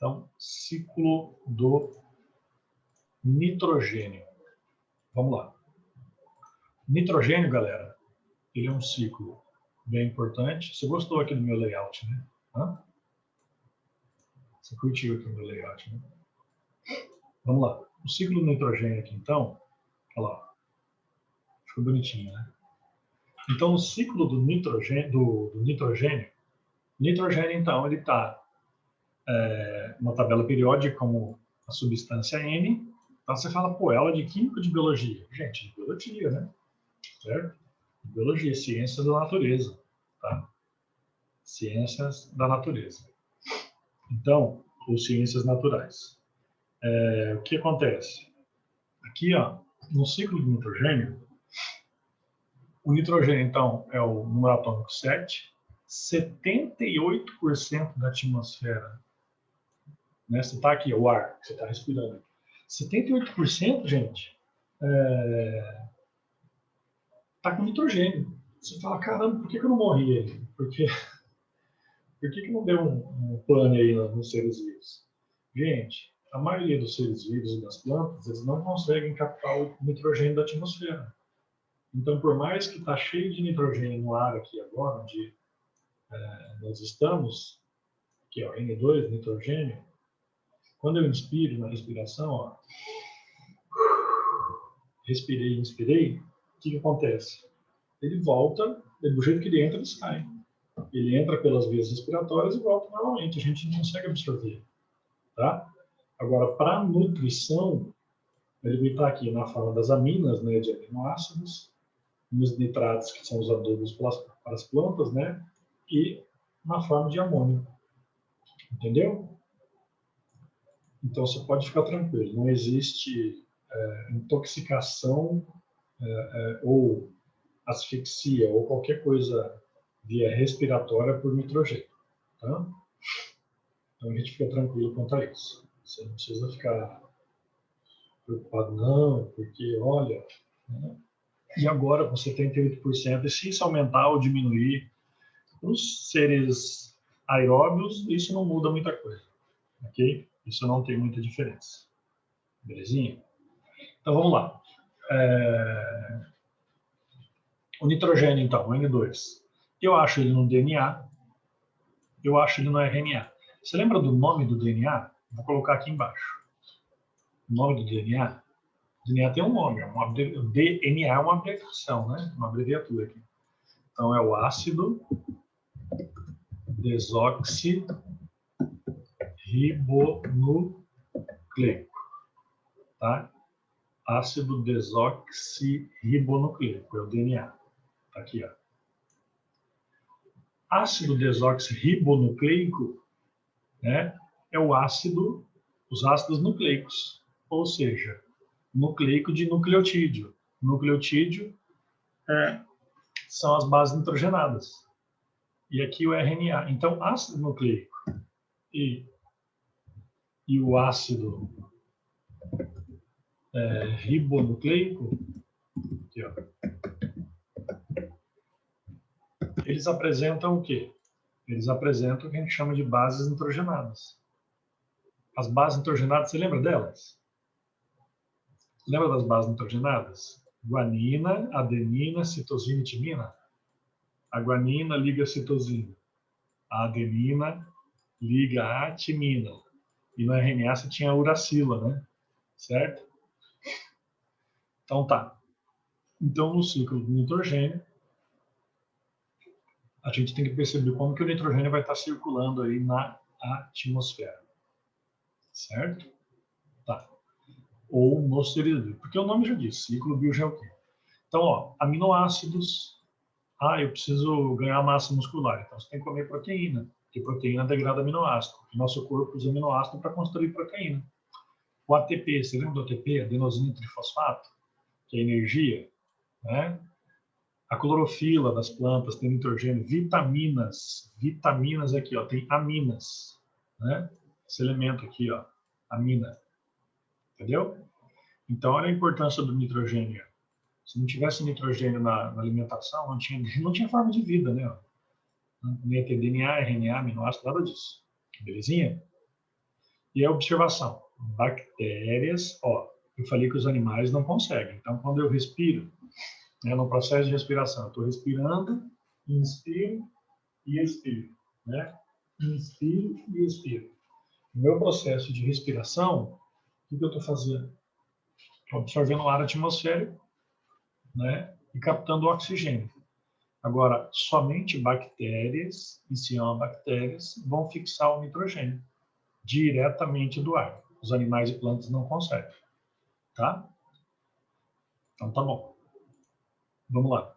Então, ciclo do nitrogênio. Vamos lá. Nitrogênio, galera, ele é um ciclo bem importante. Você gostou aqui do meu layout, né? Hã? Você curtiu aqui o meu layout, né? Vamos lá. O ciclo do nitrogênio aqui, então, olha lá. Ficou bonitinho, né? Então, o ciclo do nitrogênio, nitrogênio, então, ele está uma tabela periódica como a substância N. Então, você fala, pô, ela é de química ou de biologia? Gente, de biologia, né? Certo? Biologia, ciências da natureza, tá? Ciências da natureza. Então, ou ciências naturais. O que acontece? Aqui, ó, no ciclo do nitrogênio, o nitrogênio, então, é o número atômico 7, 78% da atmosfera, né? Você está aqui, o ar que você está respirando. 78%, gente, está com nitrogênio. Você fala, caramba, por que eu não morri aí? Por que não deu um pane aí nos seres vivos? Gente, a maioria dos seres vivos e das plantas, eles não conseguem captar o nitrogênio da atmosfera. Então, por mais que está cheio de nitrogênio no ar aqui agora, onde nós estamos, que é o N2, nitrogênio, quando eu inspiro na respiração, ó, respirei, inspirei, o que acontece? Ele volta, do jeito que ele entra, ele sai. Ele entra pelas vias respiratórias e volta normalmente, a gente não consegue absorver. Tá? Agora, para a nutrição, ele está aqui na forma das aminas, né, de aminoácidos, nos nitratos, que são os adubos para as plantas, né, e na forma de amônio. Entendeu? Então, você pode ficar tranquilo, não existe intoxicação ou asfixia ou qualquer coisa via respiratória por nitrogênio. Tá? Então, a gente fica tranquilo quanto a isso. Você não precisa ficar preocupado, não, porque, olha, né? E agora com 78%, e se isso aumentar ou diminuir, os seres aeróbios, isso não muda muita coisa, ok? Isso não tem muita diferença. Belezinha? Então, vamos lá. O nitrogênio, então, o N2. Eu acho ele no DNA, eu acho ele no RNA. Você lembra do nome do DNA? Vou colocar aqui embaixo. O nome do DNA? O DNA tem um nome, o DNA é uma abreviação, né? Uma abreviatura aqui. Então, é o ácido desoxirribonucleico, tá? Ácido desoxirribonucleico, é o DNA. Tá aqui, ó. Ácido desoxirribonucleico, né, é o ácido, os ácidos nucleicos, ou seja, nucleico de nucleotídeo. Nucleotídeo são as bases nitrogenadas. E aqui o RNA. Então, ácido nucleico e o ácido ribonucleico, aqui, ó, eles apresentam o quê? Eles apresentam o que a gente chama de bases nitrogenadas. As bases nitrogenadas, você lembra delas? Lembra das bases nitrogenadas? Guanina, adenina, citosina e timina. A guanina liga a citosina. A adenina liga a timina. E no RNA você tinha a uracila, né? Certo? Então tá. Então no ciclo do nitrogênio, a gente tem que perceber como que o nitrogênio vai estar circulando aí na atmosfera. Certo? Tá. Ou no seres vivos. Porque o nome já diz, ciclo biogeoquímico. Então, ó, aminoácidos. Eu preciso ganhar massa muscular. Então, você tem que comer proteína. Porque proteína degrada aminoácido. O nosso corpo usa aminoácido para construir proteína. O ATP, você lembra do ATP? Adenosina trifosfato? Que é energia, né? A clorofila das plantas tem nitrogênio, vitaminas aqui, ó, tem aminas, né? Esse elemento aqui, ó, amina, entendeu? Então, olha a importância do nitrogênio. Se não tivesse nitrogênio na alimentação, não tinha forma de vida, né? Não ia ter DNA, RNA, aminoácido, nada disso. Belezinha? E a observação, bactérias, ó, eu falei que os animais não conseguem. Então, quando eu respiro, né, no processo de respiração, eu estou respirando, inspiro e expiro, né? Inspiro e expiro. No meu processo de respiração, o que eu estou fazendo? Estou absorvendo o ar atmosférico, né, e captando o oxigênio. Agora, somente bactérias e cianobactérias vão fixar o nitrogênio diretamente do ar. Os animais e plantas não conseguem, tá? Então, tá bom. Vamos lá.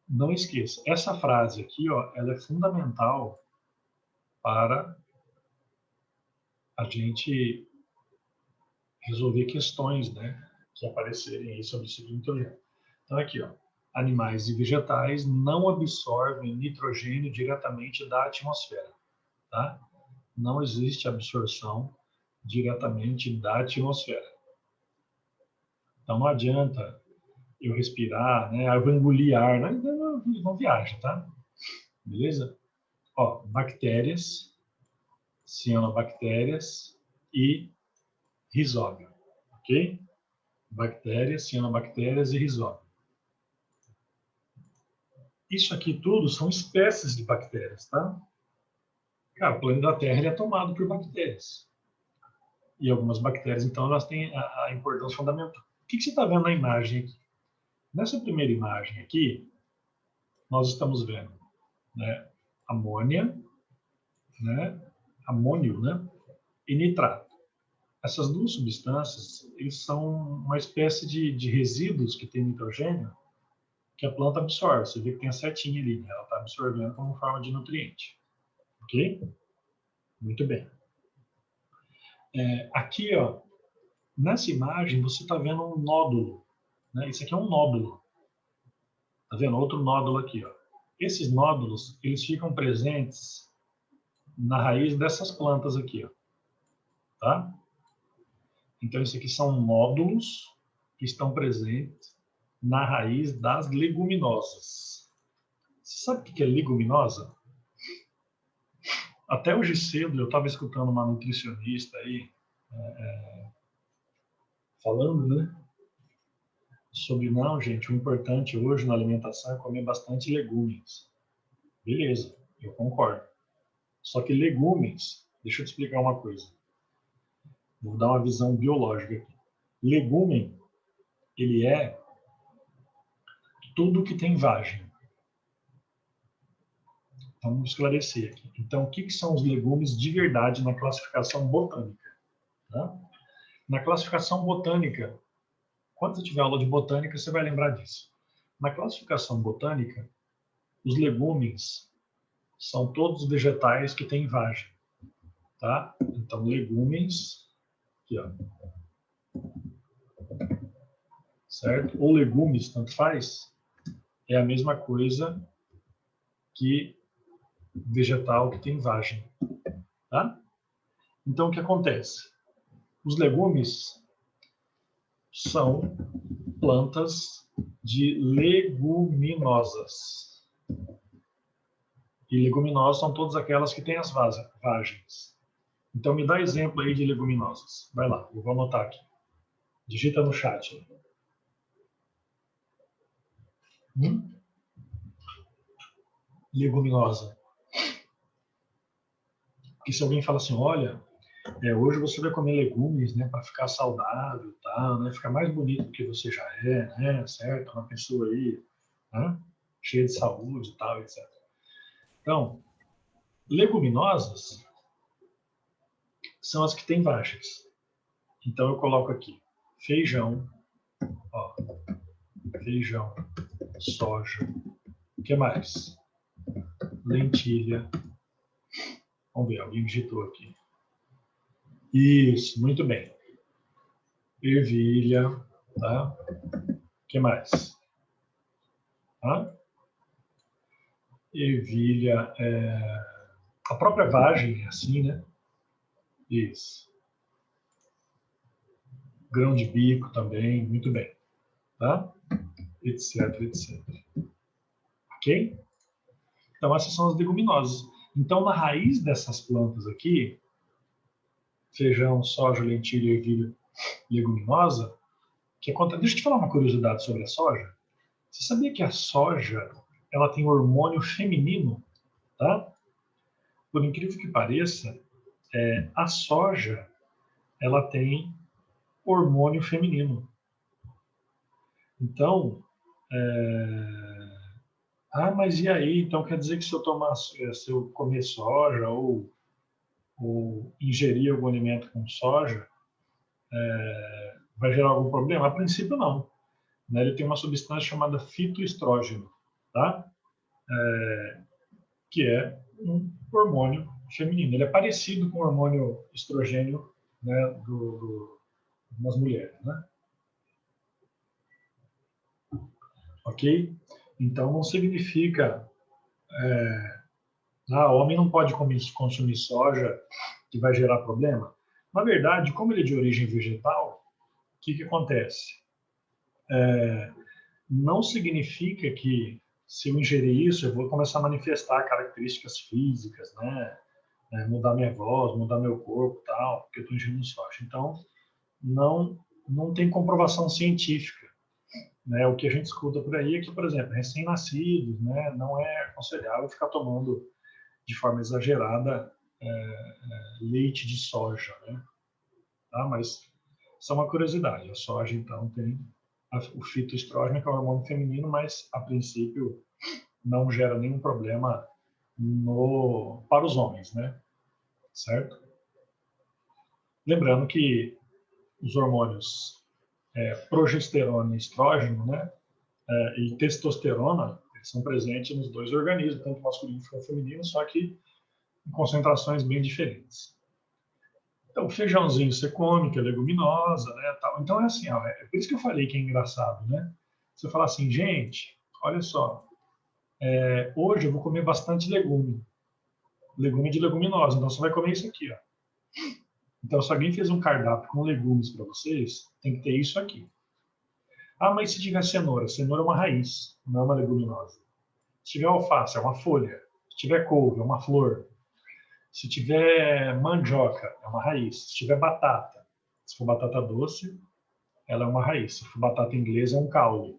Não esqueça, essa frase aqui, ó, ela é fundamental para a gente resolver questões, né, que aparecerem aí sobre esse nitrogênio. Então, aqui, ó, animais e vegetais não absorvem nitrogênio diretamente da atmosfera, tá? Não existe absorção diretamente da atmosfera. Então, não adianta eu respirar, né? Eu vou engolir ar, né? Não viaja, tá? Beleza? Ó, bactérias, cianobactérias e rizóbio, ok? Bactérias, cianobactérias e rizóbio. Isso aqui tudo são espécies de bactérias, tá? Cara, o planeta Terra ele é tomado por bactérias. E algumas bactérias, então, elas têm a importância fundamental. O que você está vendo na imagem aqui? Nessa primeira imagem aqui, nós estamos vendo, né, amônia, né, amônio, né, e nitrato. Essas duas substâncias, eles são uma espécie de resíduos que tem nitrogênio que a planta absorve. Você vê que tem a setinha ali, né? Ela está absorvendo como forma de nutriente. Ok? Muito bem. Aqui, ó, nessa imagem, você está vendo um nódulo. Né? Isso aqui é um nódulo. Está vendo? Outro nódulo aqui. Ó. Esses nódulos, eles ficam presentes na raiz dessas plantas aqui. Ó. Tá? Então, isso aqui são nódulos que estão presentes na raiz das leguminosas. Você sabe o que é leguminosa? Até hoje cedo eu estava escutando uma nutricionista aí falando, né? Sobre, não, gente, o importante hoje na alimentação é comer bastante legumes. Beleza, eu concordo. Só que legumes, deixa eu te explicar uma coisa. Vou dar uma visão biológica aqui. Legume, ele é tudo que tem vagem. Então, vamos esclarecer aqui. Então, o que são os legumes de verdade na classificação botânica? Tá? Na classificação botânica, quando você tiver aula de botânica, você vai lembrar disso. Na classificação botânica, os legumes são todos vegetais que têm vagem. Tá? Então, legumes, aqui, ó, certo? Ou legumes, tanto faz, é a mesma coisa que vegetal que tem vagem. Tá? Então, o que acontece? Os legumes são plantas de leguminosas. E leguminosas são todas aquelas que têm as vagens. Então, me dá exemplo aí de leguminosas. Vai lá, eu vou anotar aqui. Digita no chat. Leguminosa. Porque se alguém fala assim, olha, hoje você vai comer legumes, né, para ficar saudável, tal, né, ficar mais bonito do que você já é, né, certo? Uma pessoa aí, né, cheia de saúde, tal, etc. Então, leguminosas são as que têm vagens. Então eu coloco aqui feijão, ó, feijão, soja, o que mais? Lentilha. Vamos ver, alguém digitou aqui. Isso, muito bem. Ervilha, tá? O que mais? Tá? Ervilha, a própria vagem é assim, né? Isso. Grão de bico também, muito bem. Tá? Etc, etc. Ok? Então, essas são as leguminosas. Então, na raiz dessas plantas aqui, feijão, soja, lentilha, ervilha, leguminosa, que acontece... Deixa eu te falar uma curiosidade sobre a soja. Você sabia que a soja, ela tem hormônio feminino, tá? Por incrível que pareça, a soja, ela tem hormônio feminino. Então, mas e aí? Então quer dizer que se eu comer soja ou ingerir algum alimento com soja, vai gerar algum problema? A princípio, não. Né? Ele tem uma substância chamada fitoestrógeno, tá? Que é um hormônio feminino. Ele é parecido com o hormônio estrogênio, né, nas mulheres, né? Ok? Então não significa o homem não pode consumir soja que vai gerar problema. Na verdade, como ele é de origem vegetal, o que acontece? Não significa que se eu ingerir isso, eu vou começar a manifestar características físicas, né? Mudar minha voz, mudar meu corpo, tal, porque eu estou ingerindo soja. Então, não tem comprovação científica. Né? O que a gente escuta por aí é que, por exemplo, recém-nascidos, né, não é aconselhável ficar tomando de forma exagerada leite de soja, né? Tá? Mas isso é uma curiosidade. A soja, então, tem o fitoestrógeno, que é o hormônio feminino, mas, a princípio, não gera nenhum problema para os homens, né? Certo? Lembrando que os hormônios progesterona e estrógeno, né? E testosterona, eles são presentes nos dois organismos, tanto masculino quanto feminino, só que em concentrações bem diferentes. Então, o feijãozinho você come, que é leguminosa, né? Tal. Então, é assim, é por isso que eu falei que é engraçado, né? Você fala assim, gente, olha só, hoje eu vou comer bastante legume de leguminosa, então você vai comer isso aqui, ó. Então, se alguém fez um cardápio com legumes para vocês, tem que ter isso aqui. Mas se tiver cenoura, cenoura é uma raiz, não é uma leguminosa. Se tiver alface, é uma folha. Se tiver couve, é uma flor. Se tiver mandioca, é uma raiz. Se tiver batata, se for batata doce, ela é uma raiz. Se for batata inglesa, é um caule.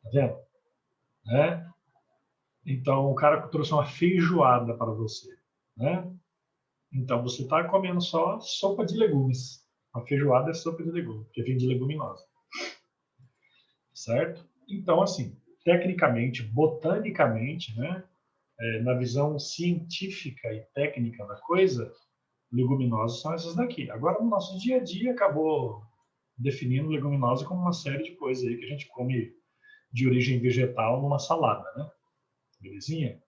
Tá vendo? Né? Então, o cara trouxe uma feijoada para você. Né? Então, você está comendo só sopa de legumes. A feijoada é sopa de legumes, porque vem de leguminosa. Certo? Então, assim, tecnicamente, botanicamente, né? Na visão científica e técnica da coisa, leguminosas são essas daqui. Agora, no nosso dia a dia, acabou definindo leguminosa como uma série de coisas aí que a gente come de origem vegetal numa salada, né? Belezinha?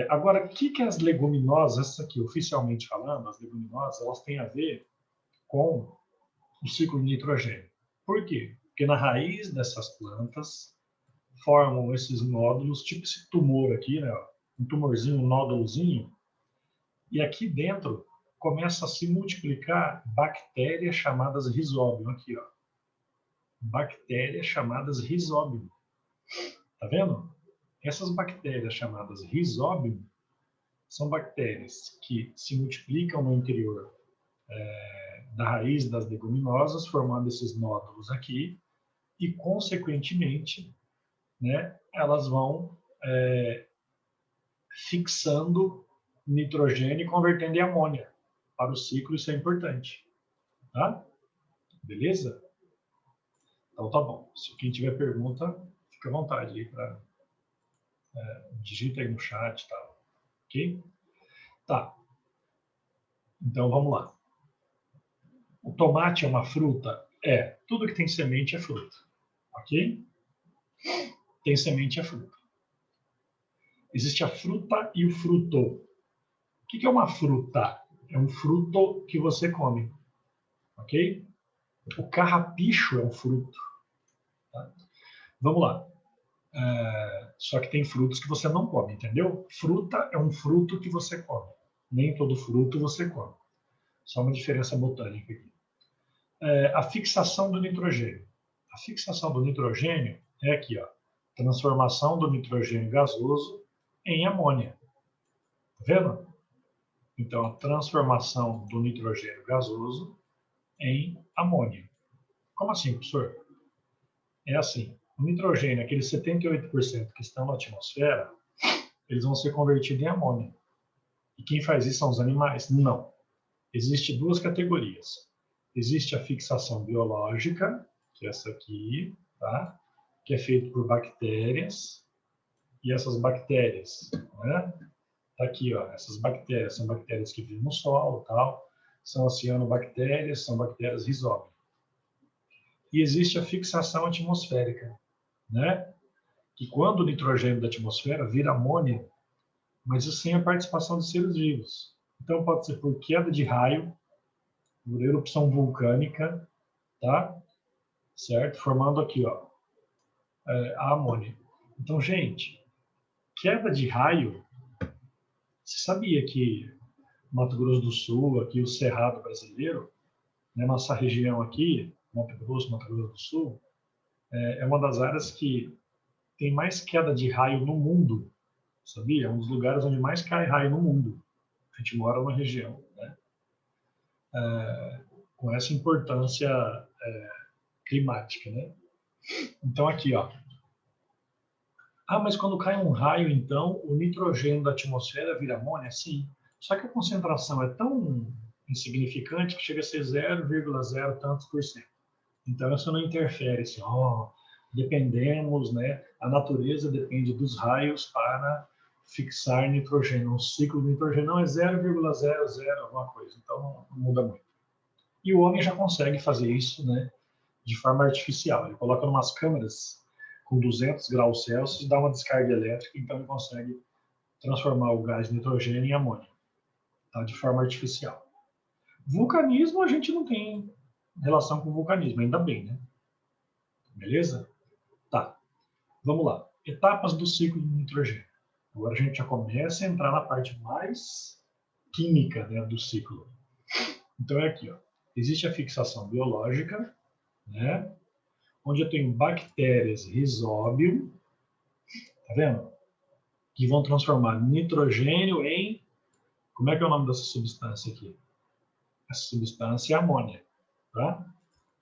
Agora, o que as leguminosas, essas aqui, oficialmente falando, as leguminosas, elas têm a ver com o ciclo de nitrogênio. Por quê? Porque na raiz dessas plantas formam esses nódulos, tipo esse tumor aqui, né? Um tumorzinho, um nódulozinho, e aqui dentro começa a se multiplicar bactérias chamadas rizóbio. Aqui, ó. Bactérias chamadas rizóbio. Tá vendo? Essas bactérias chamadas rizóbio são bactérias que se multiplicam no interior da raiz das leguminosas, formando esses nódulos aqui, e, consequentemente, né, elas vão fixando nitrogênio e convertendo em amônia. Para o ciclo, isso é importante. Tá? Beleza? Então tá bom. Se quem tiver pergunta, fica à vontade aí para digita aí no chat e tal. Ok? Tá. Então vamos lá. O tomate é uma fruta? É. Tudo que tem semente é fruta. Ok? Tem semente é fruta. Existe a fruta e o fruto. O que é uma fruta? É um fruto que você come. Ok? O carrapicho é um fruto. Tá? Vamos lá. Só que tem frutos que você não come, entendeu? Fruta é um fruto que você come. Nem todo fruto você come. Só uma diferença botânica aqui. A fixação do nitrogênio. A fixação do nitrogênio é aqui, ó. Transformação do nitrogênio gasoso em amônia. vendo? Então, a transformação do nitrogênio gasoso em amônio. Como assim, professor? É assim, o nitrogênio, aqueles 78% que estão na atmosfera, eles vão ser convertidos em amônio. E quem faz isso são os animais? Não. Existem duas categorias. Existe a fixação biológica, que é essa aqui, tá? Que é feita por bactérias. E essas bactérias, né? Tá aqui, ó, essas bactérias são bactérias que vivem no solo, tal. São as cianobactérias, são bactérias rizóbias. E existe a fixação atmosférica, né? Que quando o nitrogênio da atmosfera vira amônio, mas isso sem a participação de seres vivos. Então pode ser por queda de raio, por erupção vulcânica, tá? Certo? Formando aqui, ó, a amônia. Então, gente, queda de raio, você sabia que Mato Grosso do Sul, aqui o Cerrado brasileiro, né, nossa região aqui, Mato Grosso do Sul, é uma das áreas que tem mais queda de raio no mundo, sabia? É um dos lugares onde mais cai raio no mundo. A gente mora numa região, né, com essa importância climática, né? Então aqui, ó. Ah, mas quando cai um raio, então, o nitrogênio da atmosfera vira amônia? Sim. Só que a concentração é tão insignificante que chega a ser 0,0 tantos por cento. Então isso não interfere, assim, dependemos, né? A natureza depende dos raios para fixar nitrogênio. O ciclo do nitrogênio não é 0,00 alguma coisa, então não muda muito. E o homem já consegue fazer isso, né, de forma artificial. Ele coloca umas câmeras com 200 graus Celsius e dá uma descarga elétrica, então ele consegue transformar o gás nitrogênio em amônio, tá, de forma artificial. Vulcanismo a gente não tem relação com vulcanismo, ainda bem, né? Beleza? Tá, vamos lá. Etapas do ciclo do nitrogênio. Agora a gente já começa a entrar na parte mais química, né, do ciclo. Então é aqui, ó. Existe a fixação biológica, né, onde eu tenho bactérias Rhizobium, tá vendo? Que vão transformar nitrogênio em... Como é que é o nome dessa substância aqui? Essa substância é amônia, tá?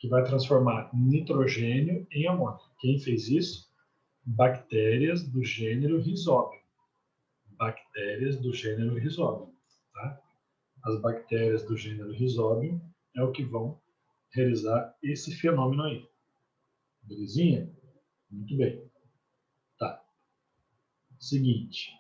Que vai transformar nitrogênio em amônia. Quem fez isso? Bactérias do gênero Rhizobium. Bactérias do gênero Rhizobium, tá? As bactérias do gênero Rhizobium é o que vão realizar esse fenômeno aí. Belezinha? Muito bem. Tá. Seguinte.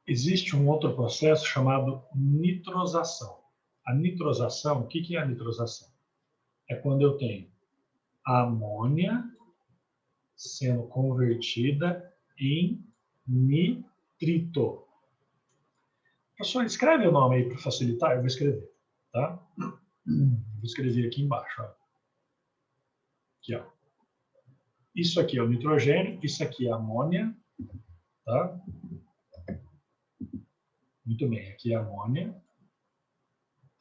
Existe um outro processo chamado nitrosação. A nitrosação, o que é a nitrosação? É quando eu tenho a amônia sendo convertida em nitrito. Professor, escreve o nome aí para facilitar, eu vou escrever, tá? Vou escrever aqui embaixo, ó. Aqui, ó. Isso aqui é o nitrogênio, isso aqui é a amônia, tá? Muito bem, aqui é a amônia,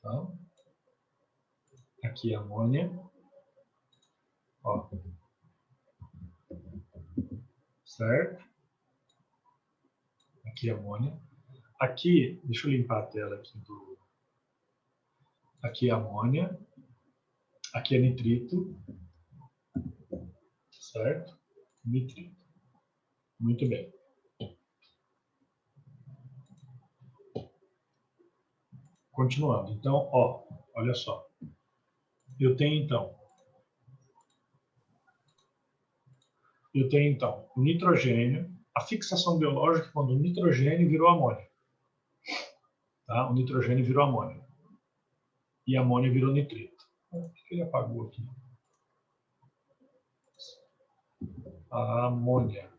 tá? Aqui é a amônia, ó. Certo? Aqui é a amônia. Aqui, deixa eu limpar a tela aqui do... Aqui é a amônia, aqui é nitrito, certo? Nitrito. Muito bem. Continuando. Então, ó, olha só. Eu tenho então o nitrogênio, a fixação biológica quando o nitrogênio virou amônia. Tá? O nitrogênio virou amônia. E a amônia virou nitrito. O que ele apagou aqui? A amônia.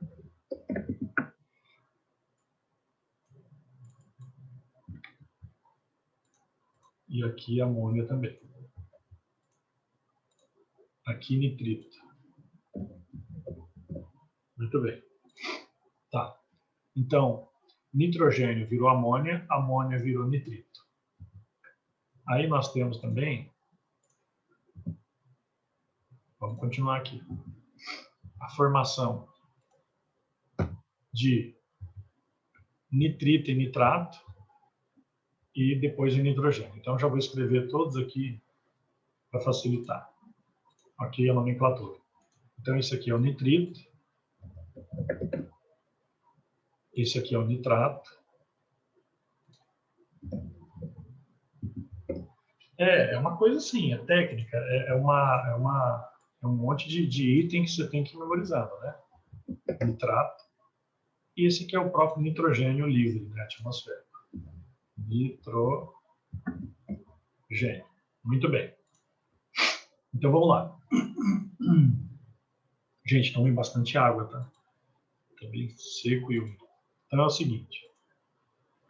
E aqui amônia também. Aqui nitrito. Muito bem. Tá. Então, nitrogênio virou amônia, amônia virou nitrito. Aí nós temos também, vamos continuar aqui, a formação de nitrito e nitrato e depois de nitrogênio. Então, já vou escrever todos aqui para facilitar. Aqui é a nomenclatura. Então, esse aqui é o nitrito. Esse aqui é o nitrato. É uma coisa assim, é técnica, é um monte de item que você tem que ir memorizando, né? Nitrato. E esse aqui é o próprio nitrogênio livre, né, atmosférico. Nitrogênio. Muito bem. Então vamos lá. Gente, tomem bastante água, tá? Tá bem seco e úmido. Então é o seguinte.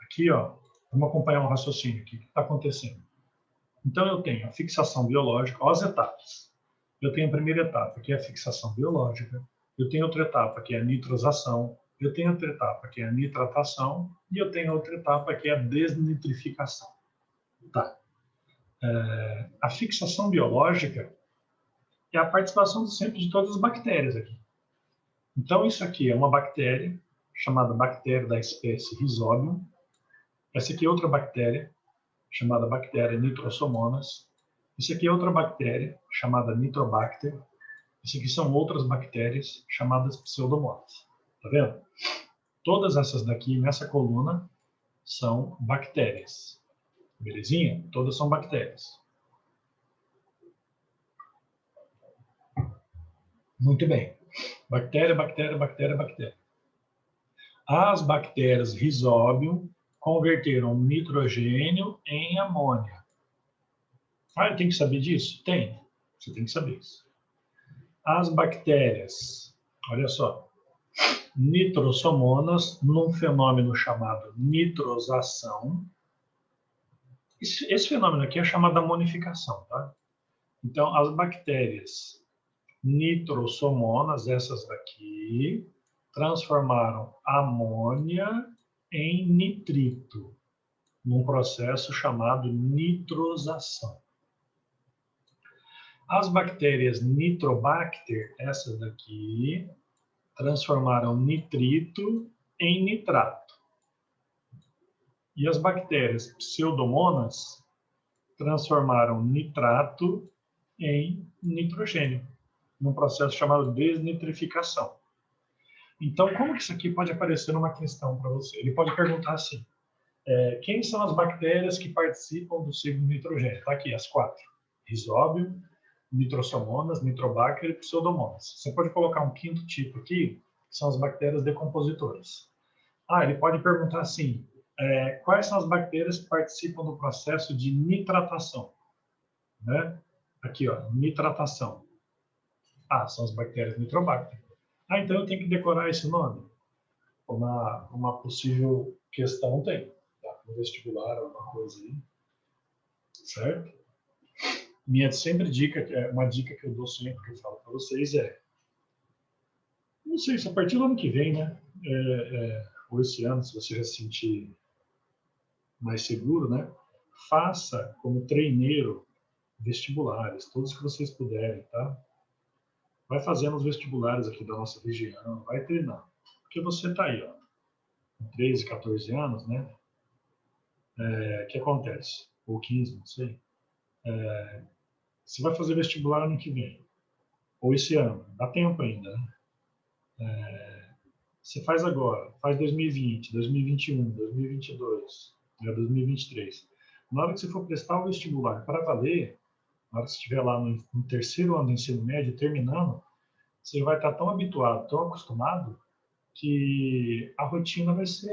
Aqui, ó, vamos acompanhar um raciocínio aqui. O que está acontecendo? Então eu tenho a fixação biológica, ó, as etapas. Eu tenho a primeira etapa, que é a fixação biológica. Eu tenho outra etapa, que é a nitrosação. Eu tenho outra etapa, que é a nitratação. E eu tenho outra etapa, que é a desnitrificação. Tá. A fixação biológica é a participação sempre de todas as bactérias aqui. Então, isso aqui é uma bactéria, chamada bactéria da espécie Rhizobium. Essa aqui é outra bactéria, chamada bactéria Nitrosomonas. Isso aqui é outra bactéria, chamada Nitrobacter. Isso aqui são outras bactérias, chamadas Pseudomonas. Tá vendo? Todas essas daqui, nessa coluna, são bactérias. Belezinha? Todas são bactérias. Muito bem. Bactéria, bactéria, bactéria, bactéria. As bactérias Rhizobium converteram nitrogênio em amônia. Ah, eu tenho que saber disso? Tem. Você tem que saber isso. As bactérias, olha só, nitrosomonas, num fenômeno chamado nitrosação. Esse fenômeno aqui é chamado amonificação, tá? Então, as bactérias nitrosomonas, essas daqui, transformaram amônia em nitrito, num processo chamado nitrosação. As bactérias Nitrobacter, essas daqui, transformaram nitrito em nitrato. E as bactérias Pseudomonas transformaram nitrato em nitrogênio, num processo chamado desnitrificação. Então, como que isso aqui pode aparecer numa questão para você? Ele pode perguntar assim, quem são as bactérias que participam do ciclo de nitrogênio? Está aqui, as 4. Rhizobium, Nitrosomonas, Nitrobacter e Pseudomonas. Você pode colocar um quinto tipo aqui, que são as bactérias decompositoras. Ele pode perguntar assim, quais são as bactérias que participam do processo de nitratação? Né? Aqui, ó, nitratação. São as bactérias Nitrobacter. Então eu tenho que decorar esse nome? Uma possível questão tem. Tá? No vestibular, alguma coisa aí. Certo? Minha sempre dica, uma dica que eu dou sempre, que eu falo para vocês não sei, se a partir do ano que vem, né? Ou esse ano, se você já se sentir mais seguro, né? Faça como treineiro vestibulares, todos que vocês puderem, tá? Vai fazendo os vestibulares aqui da nossa região, vai treinando. Porque você tá aí, ó, com 13, 14 anos, né? O que acontece? Ou 15, não sei. Você vai fazer vestibular ano que vem. Ou esse ano. Dá tempo ainda, né? Você faz agora. Faz 2020, 2021, 2022, 2023. Na hora que você for prestar o vestibular para valer, na hora que você estiver lá no terceiro ano do ensino médio, terminando, você vai estar tão habituado, tão acostumado, que a rotina vai ser...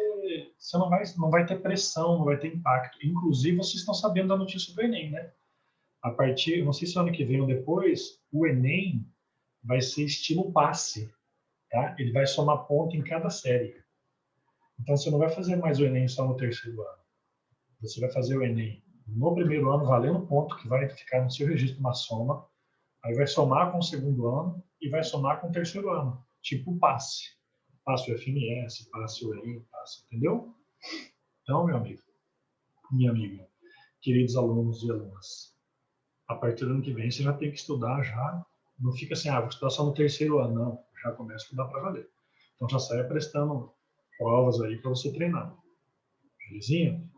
Você não vai ter pressão, não vai ter impacto. Inclusive, vocês estão sabendo da notícia do Enem, né? A partir, não sei se ano que vem ou depois, o Enem vai ser estilo passe, tá? Ele vai somar ponto em cada série. Então, você não vai fazer mais o Enem só no terceiro ano. Você vai fazer o Enem no primeiro ano, valendo ponto, que vai ficar no seu registro uma soma, aí vai somar com o segundo ano e vai somar com o terceiro ano, tipo passe. Passe o FMS, passe o Enem, passe, entendeu? Então, meu amigo, minha amiga, queridos alunos e alunas, a partir do ano que vem você já tem que estudar já, não fica assim, vou estudar só no terceiro ano, não, já começa a estudar para valer. Então já saia prestando provas aí para você treinar. Belezinha?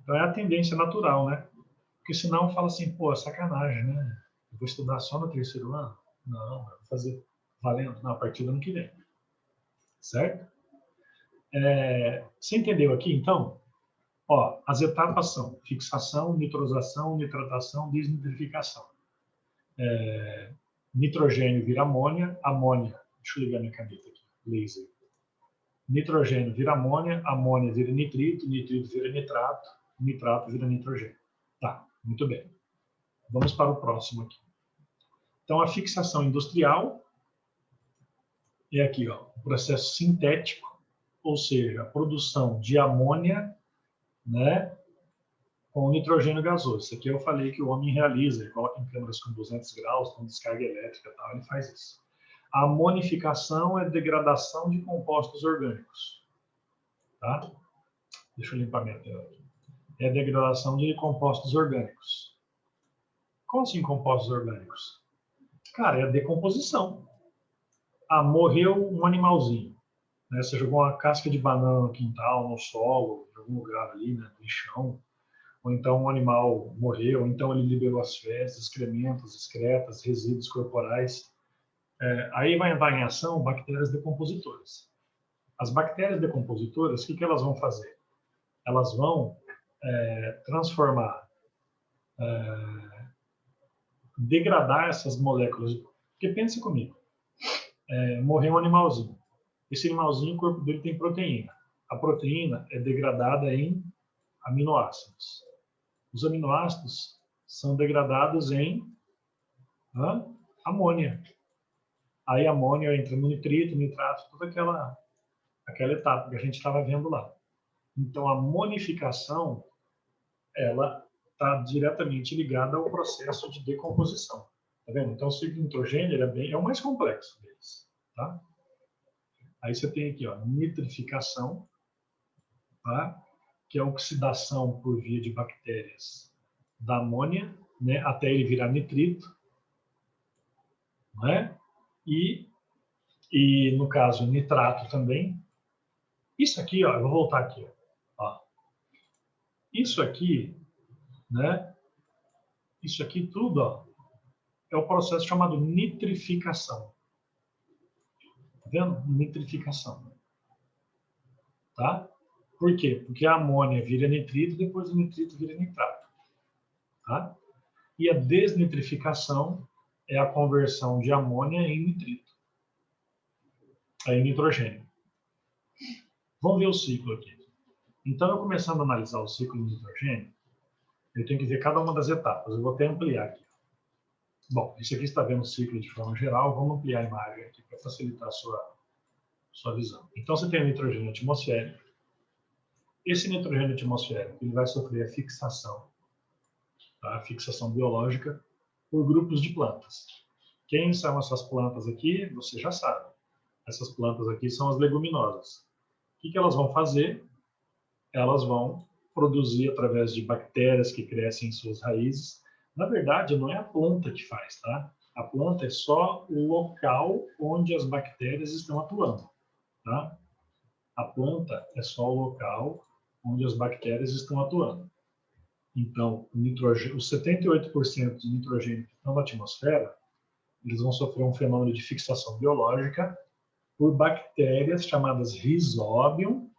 Então é a tendência natural, né? Porque senão fala assim, pô, é sacanagem, né? Eu vou estudar só no terceiro ano? Não, eu vou fazer valendo. Não, a partir do ano que vem. Certo? Você entendeu aqui, então? Ó, as etapas são fixação, nitrosação, nitratação, desnitrificação. Nitrogênio vira amônia, amônia. Deixa eu ligar minha caneta aqui, laser. Nitrogênio vira amônia, amônia vira nitrito, nitrito vira nitrato, nitrato vira nitrogênio. Tá, muito bem. Vamos para o próximo aqui. Então, a fixação industrial é aqui, ó, o processo sintético, ou seja, a produção de amônia, né, com nitrogênio gasoso. Isso aqui eu falei que o homem realiza, ele coloca em câmaras com 200 graus, com descarga elétrica e tal, ele faz isso. A amonificação é degradação de compostos orgânicos. Tá? Deixa eu limpar minha tela aqui. É degradação de compostos orgânicos. Como assim compostos orgânicos? Cara, é a decomposição. Ah, morreu um animalzinho. Né? Você jogou uma casca de banana no quintal, no solo, em algum lugar ali, né, no chão. Ou então um animal morreu, ou então ele liberou as fezes, excrementos, excretas, resíduos corporais. Aí vai entrar em ação bactérias decompositoras. As bactérias decompositoras, o que elas vão fazer? Elas vão transformar, degradar essas moléculas. Porque pensa comigo, morreu um animalzinho. Esse animalzinho, o corpo dele tem proteína. A proteína é degradada em aminoácidos. Os aminoácidos são degradados em amônia. Aí a amônia entra no nitrito, nitrato, toda aquela etapa que a gente estava vendo lá. Então, a amonificação, ela está diretamente ligada ao processo de decomposição. Tá vendo? Então, o ciclo de nitrogênio é o mais complexo deles. Tá? Aí você tem aqui, ó, nitrificação, tá? Que é a oxidação por via de bactérias da amônia, né, até ele virar nitrito, né? E no caso, nitrato também. Isso aqui, ó, eu vou voltar aqui. Ó. Isso aqui, né? Isso aqui tudo, ó, é o processo chamado nitrificação. Tá vendo? Nitrificação. Tá? Por quê? Porque a amônia vira nitrito, depois o nitrito vira nitrato. Tá? E a desnitrificação é a conversão de amônia em nitrito. Em nitrogênio. Vamos ver o ciclo aqui. Então, eu começando a analisar o ciclo de nitrogênio, eu tenho que ver cada uma das etapas. Eu vou até ampliar aqui. Bom, isso aqui está vendo o ciclo de forma geral. Vamos ampliar a imagem aqui para facilitar a sua visão. Então, você tem o nitrogênio atmosférico. Esse nitrogênio atmosférico ele vai sofrer a fixação, tá? A fixação biológica, por grupos de plantas. Quem são essas plantas aqui? Você já sabe. Essas plantas aqui são as leguminosas. O que elas vão fazer? Elas vão produzir através de bactérias que crescem em suas raízes. Na verdade, não é a planta que faz, tá? A planta é só o local onde as bactérias estão atuando, tá? A planta é só o local onde as bactérias estão atuando. Então, os 78% de nitrogênio que estão na atmosfera, eles vão sofrer um fenômeno de fixação biológica por bactérias chamadas Rhizobium,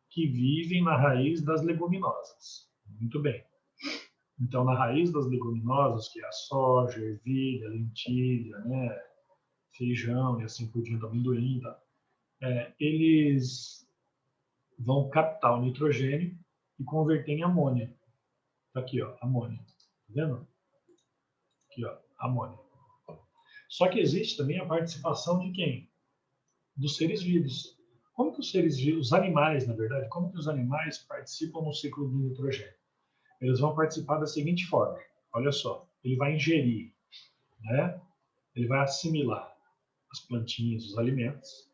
que vivem na raiz das leguminosas. Muito bem. Então, na raiz das leguminosas, que é a soja, ervilha, lentilha, né, feijão e assim por diante, amendoim, tá? Eles vão captar o nitrogênio e converter em amônia. Tá aqui, ó, amônia. Tá vendo? Aqui, ó, amônia. Só que existe também a participação de quem? Dos seres vivos. Como que os seres vivos, os animais, na verdade, como que os animais participam no ciclo do nitrogênio? Eles vão participar da seguinte forma. Olha só, ele vai ingerir, né? Ele vai assimilar as plantinhas, os alimentos.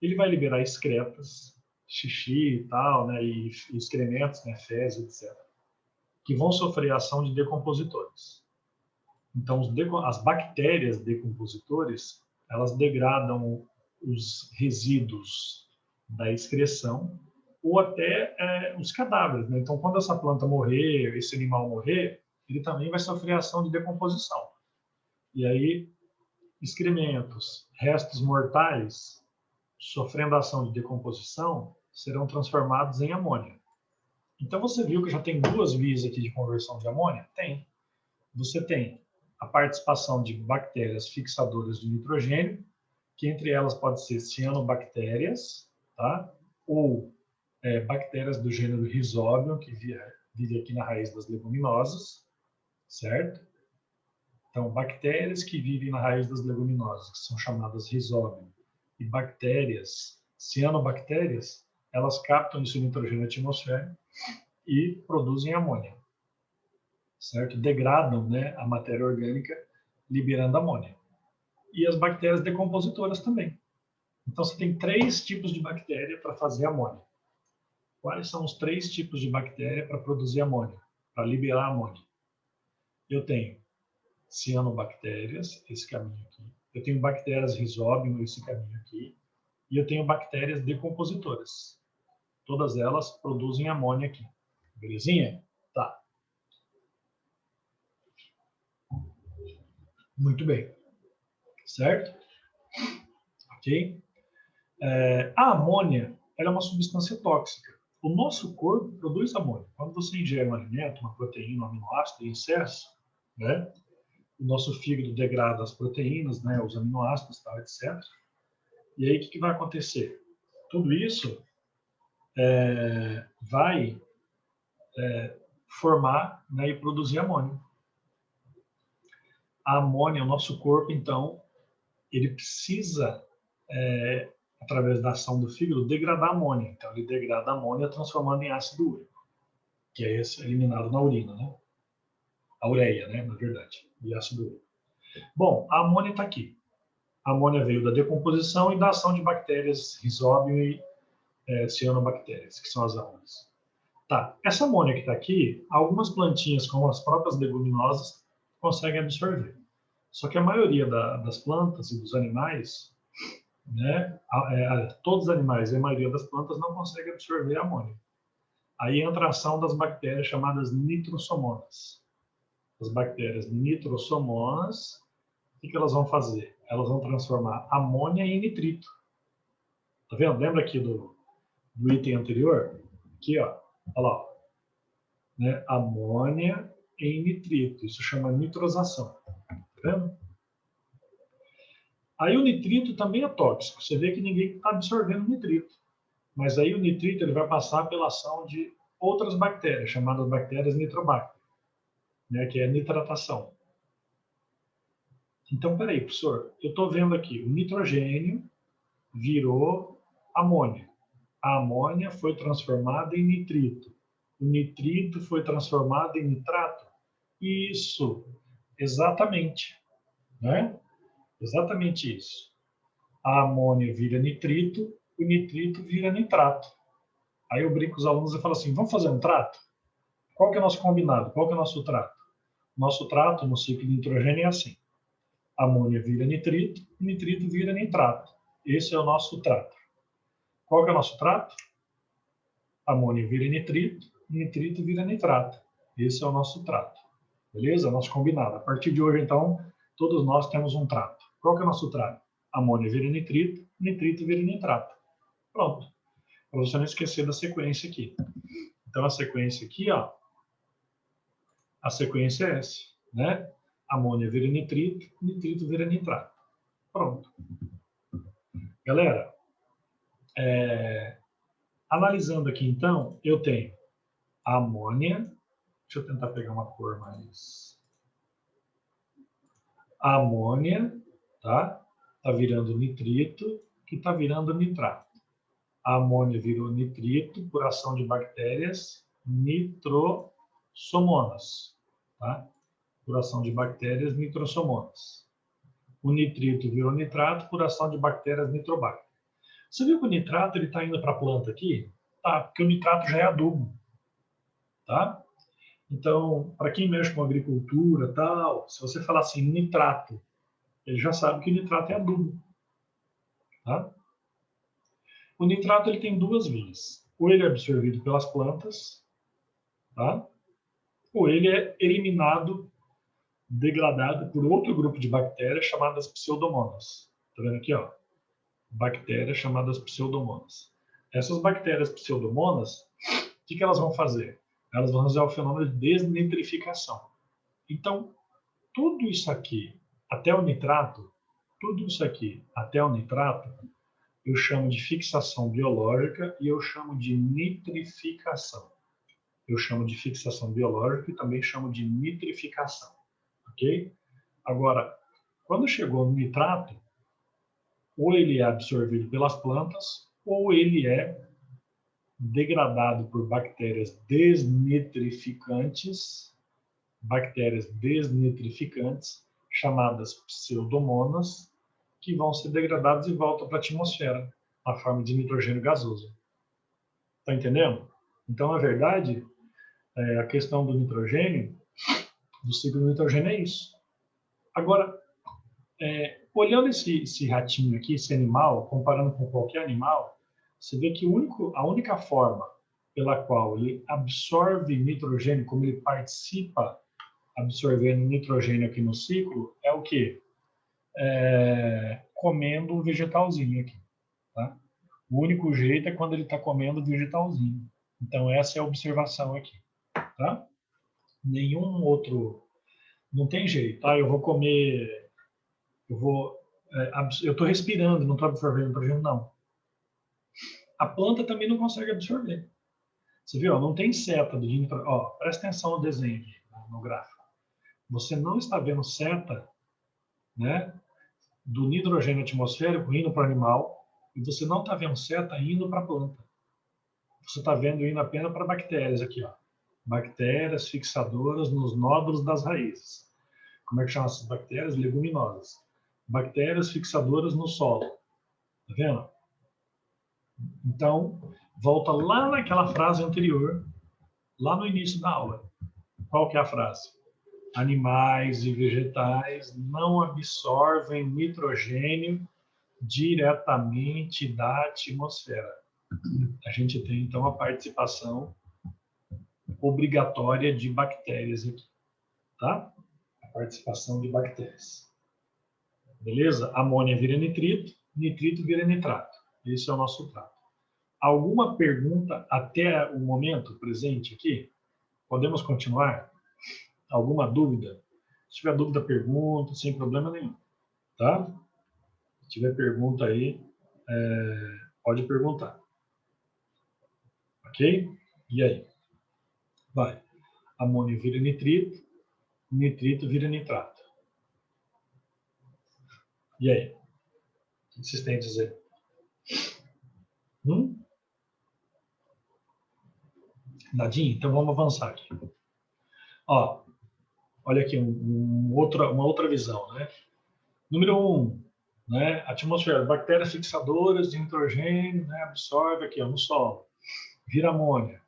Ele vai liberar excretas, xixi e tal, né? E excrementos, né? Fezes, etc. Que vão sofrer a ação de decompositores. Então, as bactérias decompositores, elas degradam os resíduos da excreção ou até os cadáveres, né? Então, quando essa planta morrer, esse animal morrer, ele também vai sofrer ação de decomposição. E aí, excrementos, restos mortais, sofrendo ação de decomposição, serão transformados em amônia. Então, você viu que já tem duas vias aqui de conversão de amônia? Tem. Você tem a participação de bactérias fixadoras de nitrogênio, que entre elas pode ser cianobactérias, tá? Ou bactérias do gênero Rhizobium, que vive aqui na raiz das leguminosas, certo? Então, bactérias que vivem na raiz das leguminosas, que são chamadas Rhizobium, e bactérias, cianobactérias, elas captam esse nitrogênio atmosférico e produzem amônia, certo? Degradam, né, a matéria orgânica, liberando amônia. E as bactérias decompositoras também. Então, você tem 3 tipos de bactéria para fazer amônia. Quais são os 3 tipos de bactéria para produzir amônia, para liberar amônia? Eu tenho cianobactérias, esse caminho aqui. Eu tenho bactérias Rhizobium, esse caminho aqui. E eu tenho bactérias decompositoras. Todas elas produzem amônia aqui. Belezinha? Tá. Muito bem. Certo? Ok? A amônia, ela é uma substância tóxica. O nosso corpo produz amônia. Quando você ingere um alimento, uma proteína, um aminoácido em excesso, né, o nosso fígado degrada as proteínas, né, os aminoácidos, tal, etc. E aí, o que vai acontecer? Tudo isso vai formar, né, e produzir amônia. A amônia, o nosso corpo, então, ele precisa, através da ação do fígado, degradar a amônia. Então, ele degrada a amônia transformando em ácido úrico, que é esse eliminado na urina, né? A ureia, né, na verdade, e ácido úrico. Bom, a amônia está aqui. A amônia veio da decomposição e da ação de bactérias Rhizobium e cianobactérias, que são as algas. Tá, essa amônia que está aqui, algumas plantinhas, como as próprias leguminosas, conseguem absorver. Só que a maioria das plantas e dos animais, né, todos os animais e a maioria das plantas não conseguem absorver a amônia. Aí entra a ação das bactérias chamadas nitrossomonas. As bactérias nitrossomonas, o que elas vão fazer? Elas vão transformar amônia em nitrito. Tá vendo? Lembra aqui do item anterior? Aqui, ó. Olha lá. Né? Amônia em nitrito. Isso chama nitrosação. Tá vendo? Aí o nitrito também é tóxico. Você vê que ninguém está absorvendo nitrito. Mas aí o nitrito ele vai passar pela ação de outras bactérias, chamadas bactérias nitrobacter, né? Que é a nitratação. Então, peraí, professor. Eu estou vendo aqui, o nitrogênio virou amônia. A amônia foi transformada em nitrito. O nitrito foi transformado em nitrato. Isso, exatamente, né? Exatamente isso. A amônia vira nitrito, o nitrito vira nitrato. Aí eu brinco com os alunos e falo assim, vamos fazer um trato? Qual que é o nosso combinado? Qual que é o nosso trato? Nosso trato no ciclo de nitrogênio é assim. Amônia vira nitrito, nitrito vira nitrato. Esse é o nosso trato. Qual que é o nosso trato? Amônia vira nitrito, nitrito vira nitrato. Esse é o nosso trato. Beleza? Nosso combinado. A partir de hoje, então, todos nós temos um trato. Qual que é o nosso trato? Amônia vira nitrito, nitrito vira nitrato. Pronto. Para você não esquecer da sequência aqui. Então, a sequência aqui, ó, a sequência é essa, né? Amônia vira nitrito, nitrito vira nitrato. Pronto. Galera, analisando aqui, então, eu tenho a amônia. Deixa eu tentar pegar uma cor mais... A amônia, tá? Tá virando nitrito, que tá virando nitrato. A amônia virou nitrito por ação de bactérias nitrossomonas, tá? Por ação de bactérias nitrossomonas. O nitrito virou nitrato por ação de bactérias nitrobacter. Você viu que o nitrato ele está indo para a planta aqui? Tá, porque o nitrato já é adubo, tá? Então, para quem mexe com agricultura, tal, se você falar assim nitrato, ele já sabe que nitrato é adubo, tá? O nitrato ele tem duas vias. Ou ele é absorvido pelas plantas, tá? Ou ele é eliminado, degradado por outro grupo de bactérias chamadas pseudomonas. Tá vendo aqui, ó? Bactérias chamadas pseudomonas. Essas bactérias pseudomonas, o que elas vão fazer? Elas vão fazer o fenômeno de desnitrificação. Então, tudo isso aqui, até o nitrato, tudo isso aqui, até o nitrato, eu chamo de fixação biológica e eu chamo de nitrificação. Eu chamo de fixação biológica e também chamo de nitrificação, ok? Agora, quando chegou no nitrato, ou ele é absorvido pelas plantas, ou ele é degradado por bactérias desnitrificantes, chamadas pseudomonas, que vão ser degradadas e voltam para a atmosfera, na forma de nitrogênio gasoso. Está entendendo? Então, na verdade, a questão do nitrogênio, do ciclo do nitrogênio é isso. Agora, olhando esse ratinho aqui, esse animal, comparando com qualquer animal, você vê que a única forma pela qual ele absorve nitrogênio, como ele participa absorvendo nitrogênio aqui no ciclo, é o quê? Comendo um vegetalzinho aqui. Tá? O único jeito é quando ele está comendo vegetalzinho. Então, essa é a observação aqui. Tá? Nenhum outro... Não tem jeito, tá? Eu vou comer... Eu estou respirando, não estou absorvendo nitrogênio, não. A planta também não consegue absorver. Você viu? Não tem seta do nitrogênio. Ó, presta atenção no desenho aqui, no gráfico. Você não está vendo seta, né, do nitrogênio atmosférico indo para o animal e você não está vendo seta indo para a planta. Você está vendo indo apenas para bactérias aqui, ó. Bactérias fixadoras nos nódulos das raízes. Como é que chama essas bactérias? Leguminosas. Bactérias fixadoras no solo. Tá vendo? Então, volta lá naquela frase anterior, lá no início da aula. Qual que é a frase? Animais e vegetais não absorvem nitrogênio diretamente da atmosfera. A gente tem, então, a participação obrigatória de bactérias aqui, tá? A participação de bactérias. Beleza? Amônia vira nitrito, nitrito vira nitrato. Esse é o nosso trato. Alguma pergunta até o momento presente aqui? Podemos continuar? Alguma dúvida? Se tiver dúvida, pergunta, sem problema nenhum. Tá? Se tiver pergunta aí, pode perguntar. Ok? E aí? Vai. Amônio vira nitrito, nitrito vira nitrato. E aí? O que vocês têm a dizer? Nadinho? Então vamos avançar aqui. Ó, olha aqui uma outra visão, né? Número 1, né? Atmosfera, bactérias fixadoras de nitrogênio, né? Absorve aqui, ó, no solo, vira amônia,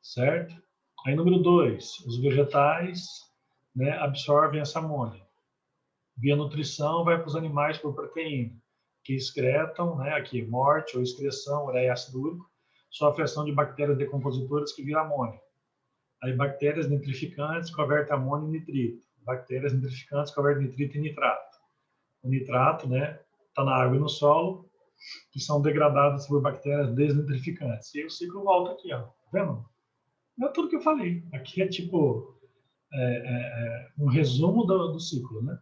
certo? Aí número 2, os vegetais, né, absorvem essa amônia. Via nutrição vai para os animais por proteína, que excretam, né, aqui morte ou excreção, ureia ácido úrico, sofre ação de bactérias decompositoras que vira amônia. Aí bactérias nitrificantes convertem amônio em nitrito. Bactérias nitrificantes convertem nitrito em nitrato. O nitrato, né, está na água e no solo, que são degradadas por bactérias desnitrificantes. E aí o ciclo volta aqui, ó. Tá vendo? Não é tudo que eu falei. Aqui é tipo um resumo do ciclo, né?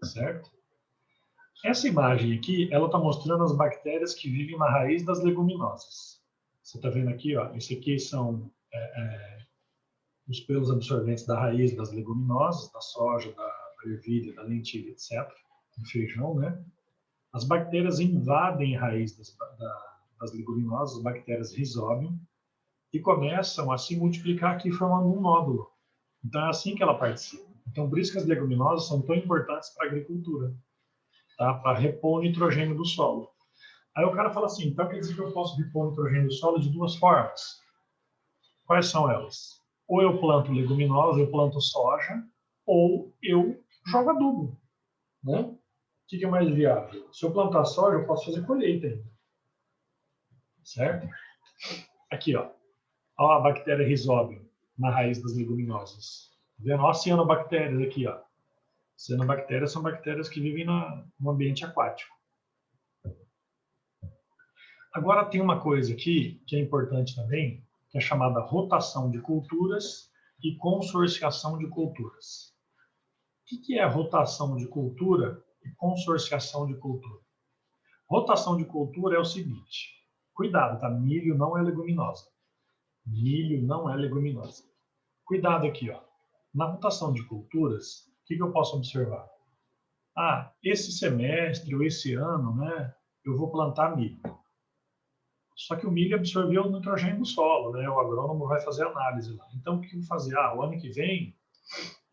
Certo? Essa imagem aqui, ela está mostrando as bactérias que vivem na raiz das leguminosas. Você está vendo aqui, ó, esse aqui são os pelos absorventes da raiz das leguminosas, da soja, da ervilha, da lentilha, etc., do feijão, né? As bactérias invadem a raiz das leguminosas, as bactérias Rhizobium, e começam a se multiplicar aqui formando um nódulo. Então é assim que ela participa. Então por isso que as leguminosas são tão importantes para a agricultura, tá? Para repor o nitrogênio do solo. Aí o cara fala assim, então quer dizer que eu posso repor o nitrogênio do solo de duas formas? Quais são elas? Ou eu planto leguminosa, eu planto soja, ou eu jogo adubo, né? O que é mais viável? Se eu plantar soja, eu posso fazer colheita ainda. certo? Aqui, ó. Olha a bactéria Rhizóbio na raiz das leguminosas. Tá vendo? Olha as cianobactérias aqui, ó. Cianobactérias são bactérias que vivem no ambiente aquático. Agora tem uma coisa aqui que é importante também, que é chamada rotação de culturas e consorciação de culturas. O que é rotação de cultura e consorciação de cultura? Rotação de cultura é o seguinte, cuidado, tá? Milho não é leguminosa. Milho não é leguminosa. Cuidado aqui, ó. Na rotação de culturas, o que eu posso observar? Ah, esse semestre ou esse ano, né, eu vou plantar milho. Só que o milho absorveu o nitrogênio do solo, né? O agrônomo vai fazer análise lá. Então, o que eu vou fazer? Ah, o ano que vem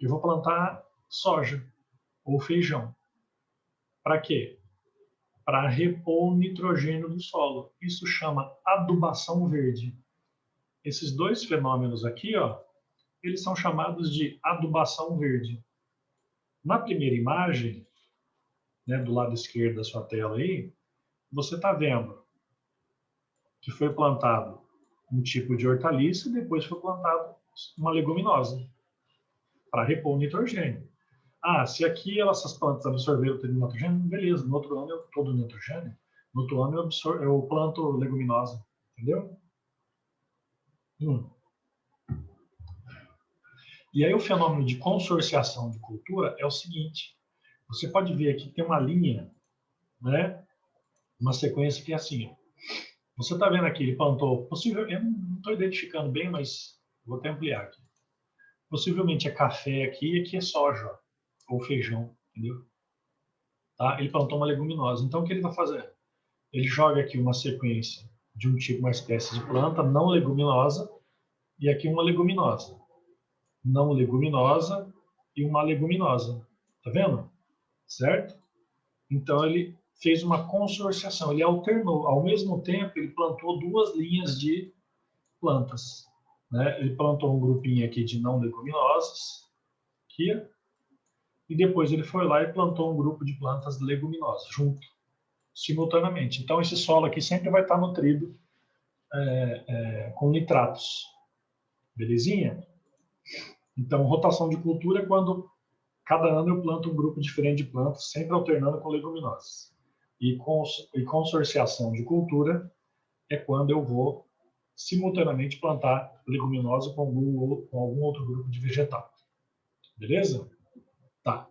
eu vou plantar soja ou feijão. Para quê? Para repor o nitrogênio do solo. Isso chama adubação verde. Esses dois fenômenos aqui, ó, eles são chamados de adubação verde. Na primeira imagem, né, do lado esquerdo da sua tela aí, você está vendo que foi plantado um tipo de hortaliça e depois foi plantado uma leguminosa para repor o nitrogênio. Ah, se aqui essas plantas absorveram todo o nitrogênio, beleza, no outro ano eu todo o nitrogênio, no outro ano eu planto leguminosa, entendeu? E aí o fenômeno de consorciação de cultura é o seguinte, você pode ver aqui que tem uma linha, né, uma sequência que é assim, ó. Você está vendo aqui, ele plantou, eu não estou identificando bem, mas vou até ampliar aqui. Possivelmente é café aqui e aqui é soja, ou feijão, entendeu? Tá? Ele plantou uma leguminosa. Então, o que ele está fazendo? Ele joga aqui uma sequência de um tipo, uma espécie de planta não leguminosa, e aqui uma leguminosa. Não leguminosa e uma leguminosa. Tá vendo? Certo? Então, ele fez uma consorciação, ele alternou. Ao mesmo tempo, ele plantou duas linhas de plantas. Né? Ele plantou um grupinho aqui de não leguminosas, aqui, e depois ele foi lá e plantou um grupo de plantas leguminosas, junto, simultaneamente. Então, esse solo aqui sempre vai estar nutrido com nitratos. Belezinha? Então, rotação de cultura é quando cada ano eu planto um grupo diferente de plantas, sempre alternando com leguminosas. E consorciação de cultura é quando eu vou simultaneamente plantar leguminosa com algum outro grupo de vegetal. Beleza? Tá.